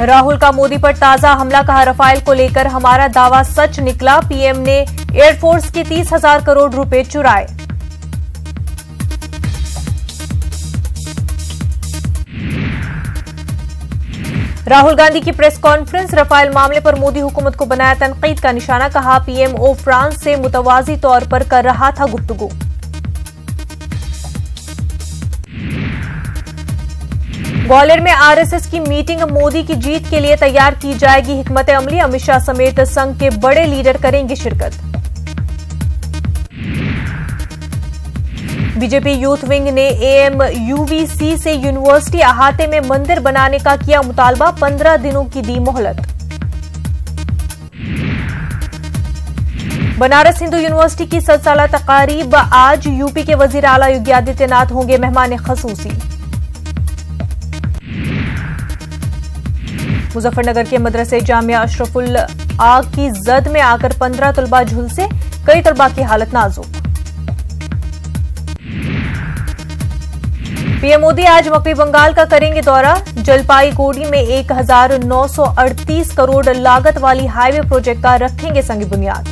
राहुल का मोदी पर ताजा हमला, कहा रफाल को लेकर हमारा दावा सच निकला। पीएम ने एयरफोर्स के 30,000 करोड़ रुपए चुराए। राहुल गांधी की प्रेस कॉन्फ्रेंस, रफाल मामले पर मोदी हुकूमत को बनाया तनकीद का निशाना, कहा पीएमओ फ्रांस से मुतवाजी तौर पर कर रहा था गुफ्तगू। ग्वालियर में आरएसएस की मीटिंग, मोदी की जीत के लिए तैयार की जाएगी हिकमत अमली। अमित शाह समेत संघ के बड़े लीडर करेंगे शिरकत। बीजेपी यूथ विंग ने एएमयूवीसी से यूनिवर्सिटी अहाते में मंदिर बनाने का किया मुतालबा, 15 दिनों की दी मोहलत। बनारस हिंदू यूनिवर्सिटी की 7 साला तकारीब आज, यूपी के वजीर आला योगी आदित्यनाथ होंगे मेहमान खसूसी। मुजफ्फरनगर के मदरसे जामिया अशरफुल आग की जद में आकर 15 तलबा झुलसे, कई तलबा की हालत नाजुक। पीएम मोदी आज मकई बंगाल का करेंगे दौरा, जलपाईगुड़ी में 1938 करोड़ लागत वाली हाईवे प्रोजेक्ट का रखेंगे संग बुनियाद।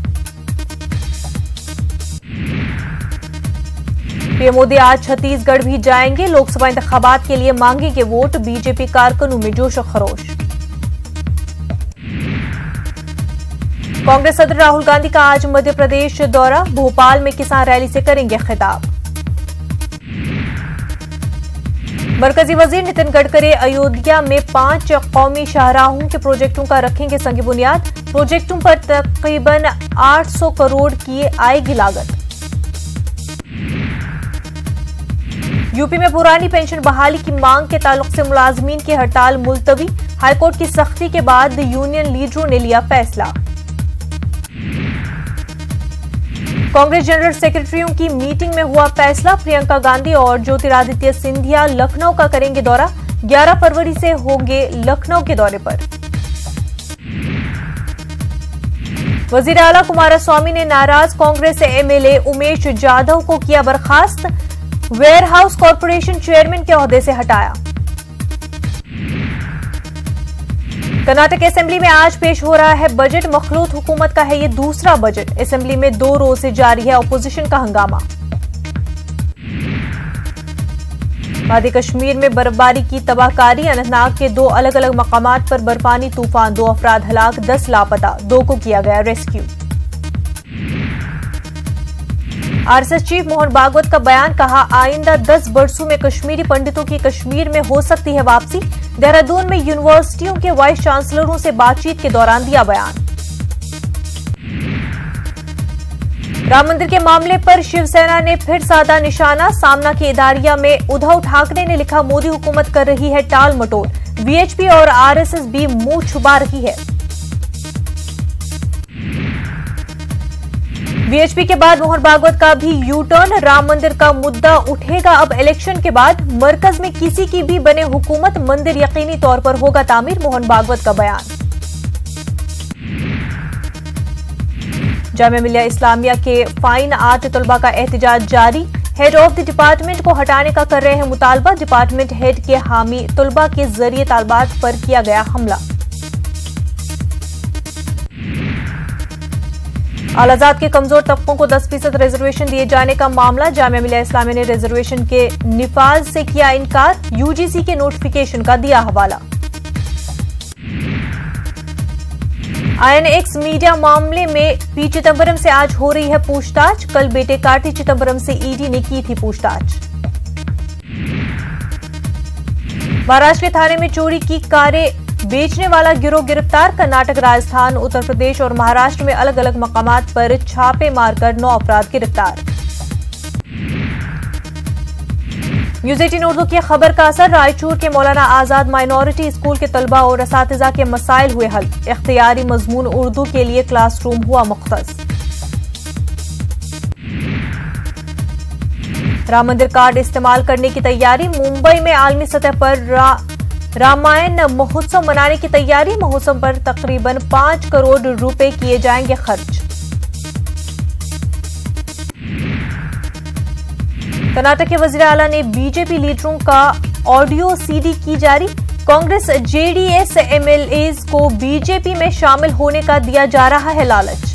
पीएम मोदी आज छत्तीसगढ़ भी जाएंगे, लोकसभा इंतखाबात के लिए मांगेंगे वोट। बीजेपी कारकुनों में जोश खरोश। कांग्रेस सदर राहुल गांधी का आज मध्य प्रदेश दौरा, भोपाल में किसान रैली से करेंगे खिताब। मरकजी वजीर नितिन गडकरी अयोध्या में 5 कौमी शाहराहों के प्रोजेक्टों का रखेंगे संग बुनियाद। प्रोजेक्टों पर तकरीबन 800 करोड़ की आएगी लागत। यूपी में पुरानी पेंशन बहाली की मांग के ताल्लुक से मुलाजमीन की हड़ताल मुलतवी, हाईकोर्ट की सख्ती के बाद यूनियन लीडरों ने लिया फैसला। कांग्रेस जनरल सेक्रेटरियों की मीटिंग में हुआ फैसला, प्रियंका गांधी और ज्योतिरादित्य सिंधिया लखनऊ का करेंगे दौरा, 11 फरवरी से होंगे लखनऊ के दौरे पर। वजीर आला कुमारस्वामी ने नाराज कांग्रेस एमएलए उमेश जाधव को किया बर्खास्त, वेयर हाउस कॉरपोरेशन चेयरमैन के ओहदे से हटाया। कर्नाटक असेंबली में आज पेश हो रहा है बजट, मखलूत हुकूमत का है ये दूसरा बजट। असेंबली में 2 रोज से जारी है अपोजिशन का हंगामा। वादी कश्मीर में बर्फबारी की तबाहकारी, अनंतनाग के 2 अलग अलग मकामात पर बर्फानी तूफान, 2 अफराद हलाक, 10 लापता, 2 को किया गया rescue. RSS chief Mohan Bhagwat का बयान, कहा आइंदा 10 बरसों में कश्मीरी पंडितों की कश्मीर में हो सकती है वापसी। देहरादून में यूनिवर्सिटियों के वाइस चांसलरों से बातचीत के दौरान दिया बयान। राम मंदिर के मामले पर शिवसेना ने फिर साधा निशाना, सामना की इदारिया में उद्धव ठाकरे ने लिखा मोदी हुकूमत कर रही है टाल मटोल, वीएचपी और आरएसएस भी मुंह छुपा रही है। वीएचपी के बाद मोहन भागवत का भी यू टर्न, राम मंदिर का मुद्दा उठेगा अब इलेक्शन के बाद, मरकज में किसी की भी बने हुकूमत, मंदिर यकीनी तौर पर होगा तामीर, मोहन भागवत का बयान। जामिया मिलिया इस्लामिया के फाइन आर्ट तलबा का एहतजाज जारी, हेड ऑफ द डिपार्टमेंट को हटाने का कर रहे हैं मुतालबा। डिपार्टमेंट हेड के हामी तलबा के जरिए तालबात पर किया गया हमला। आलाजात के कमजोर तबकों को 10% रिजर्वेशन दिए जाने का मामला, जामिया मिलिया इस्लामिया ने रिजर्वेशन के निफाज से किया इनकार, यूजीसी के नोटिफिकेशन का दिया हवाला। आईएनएक्स मीडिया मामले में पी चिदंबरम से आज हो रही है पूछताछ, कल बेटे कार्ति चिदंबरम से ईडी ने की थी पूछताछ। महाराष्ट्र के थाने में चोरी की कारें बेचने वाला गिरोह गिरफ्तार, कर्नाटक, राजस्थान, उत्तर प्रदेश और महाराष्ट्र में अलग अलग मकामात पर छापे मारकर 9 अफराद गिरफ्तार। न्यूज 18 उर्दू की खबर का असर, रायचूर के मौलाना आजाद माइनॉरिटी स्कूल के तलबा और असातिज़ा के मसाइल हुए हल, इख्तियारी मजमून उर्दू के लिए क्लासरूम हुआ मुख्तस। राम मंदिर कार्ड इस्तेमाल करने की तैयारी, मुंबई में आलमी सतह पर रामायण महोत्सव मनाने की तैयारी, महोत्सव पर तकरीबन 5 करोड़ रुपए किए जाएंगे खर्च। कर्नाटक के वजीर आला ने बीजेपी लीडरों का ऑडियो सीडी की जारी, कांग्रेस जेडीएस एमएलएज को बीजेपी में शामिल होने का दिया जा रहा है लालच।